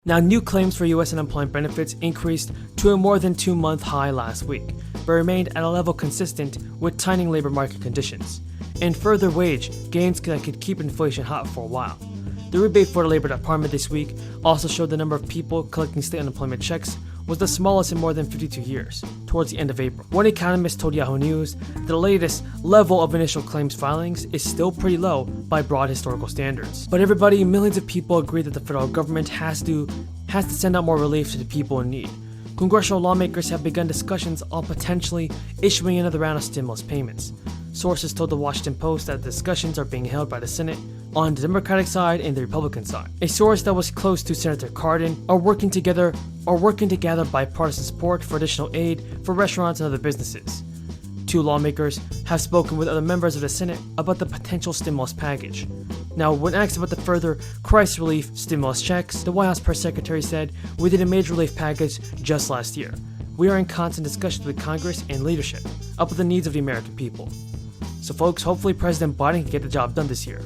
Now, new claims for U.S. unemployment benefits increased to a more than 2-month high last week, but remained at a level consistent with tightening labor market conditions, and further wage gains that could keep inflation hot for a while. The rebate for the Labor Department this week also showed the number of people collecting state unemployment checks was the smallest in more than 52 years, towards the end of April. One economist told Yahoo News that the latest level of initial claims filings is still pretty low by broad historical standards. But everybody, millions of people agree that the federal government has to send out more relief to the people in need. Congressional lawmakers have begun discussions on potentially issuing another round of stimulus payments. Sources told the Washington Post that discussions are being held by the Senate on the Democratic side and the Republican side. A source that was close to Senator Cardin are working to gather bipartisan support for additional aid for restaurants and other businesses. Two lawmakers have spoken with other members of the Senate about the potential stimulus package. Now, when asked about the further crisis relief stimulus checks, the White House press secretary said, "We did a major relief package just last year. We are in constant discussions with Congress and leadership about the needs of the American people." So folks, hopefully President Biden can get the job done this year.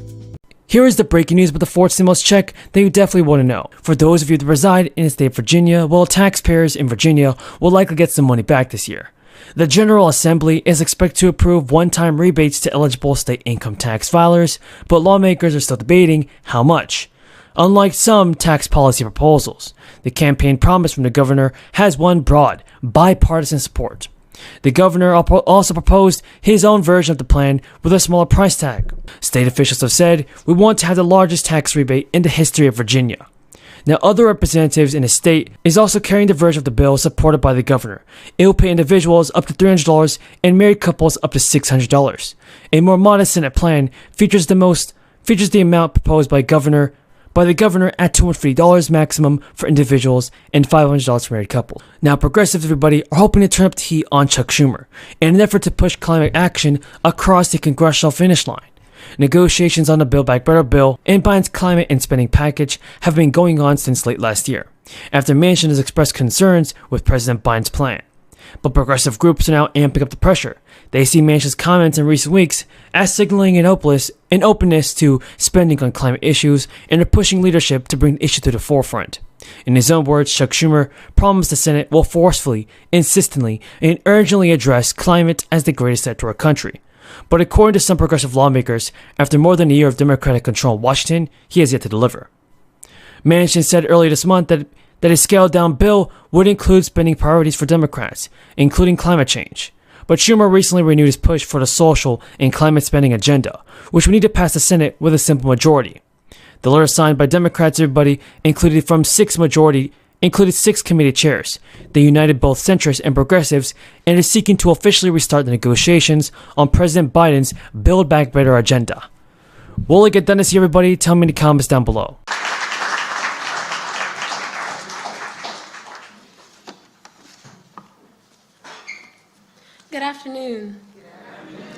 Here is the breaking news about the fourth stimulus check that you definitely want to know. For those of you that reside in the state of Virginia, well, taxpayers in Virginia will likely get some money back this year. The General Assembly is expected to approve one-time rebates to eligible state income tax filers, but lawmakers are still debating how much. Unlike some tax policy proposals, the campaign promise from the governor has won broad, bipartisan support. The governor also proposed his own version of the plan with a smaller price tag. State officials have said, "We want to have the largest tax rebate in the history of Virginia." Now, other representatives in the state is also carrying the version of the bill supported by the governor. It will pay individuals up to $300 and married couples up to $600. A more modest Senate plan features the amount proposed by the governor at $250 maximum for individuals and $500 for married couples. Now, progressives, everybody, are hoping to turn up the heat on Chuck Schumer in an effort to push climate action across the congressional finish line. Negotiations on the Build Back Better bill and Biden's climate and spending package have been going on since late last year, after Manchin has expressed concerns with President Biden's plan. But progressive groups are now amping up the pressure. They see Manchin's comments in recent weeks as signaling an openness to spending on climate issues and are pushing leadership to bring the issue to the forefront. In his own words, Chuck Schumer promised the Senate will forcefully, insistently, and urgently address climate as the greatest threat to our country. But according to some progressive lawmakers, after more than a year of Democratic control in Washington, he has yet to deliver. Manchin said earlier this month that a scaled-down bill would include spending priorities for Democrats, including climate change. But Schumer recently renewed his push for the social and climate spending agenda, which would need to pass the Senate with a simple majority. The letter signed by Democrats, everybody, included 6 committee chairs. They united both centrists and progressives and is seeking to officially restart the negotiations on President Biden's Build Back Better agenda. Will it get done this year, everybody? Tell me in the comments down below. Good afternoon.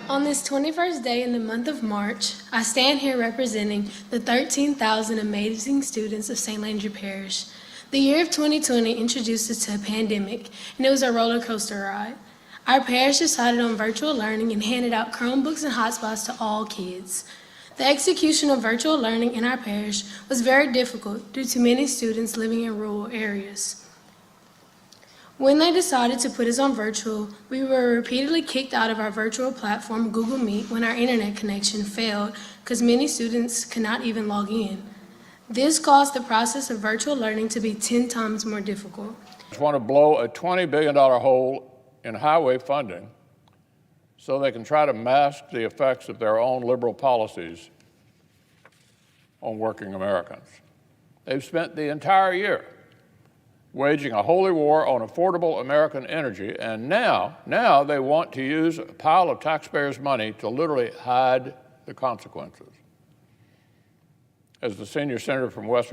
On this 21st day in the month of March, I stand here representing the 13,000 amazing students of St. Landry Parish. The year of 2020 introduced us to a pandemic, and it was a roller coaster ride. Our parish decided on virtual learning and handed out Chromebooks and hotspots to all kids. The execution of virtual learning in our parish was very difficult due to many students living in rural areas. When they decided to put us on virtual, we were repeatedly kicked out of our virtual platform, Google Meet, when our internet connection failed because many students could not even log in. This caused the process of virtual learning to be 10 times more difficult. They want to blow a $20 billion hole in highway funding so they can try to mask the effects of their own liberal policies on working Americans. They've spent the entire year waging a holy war on affordable American energy, and now they want to use a pile of taxpayers' money to literally hide the consequences. As the senior senator from West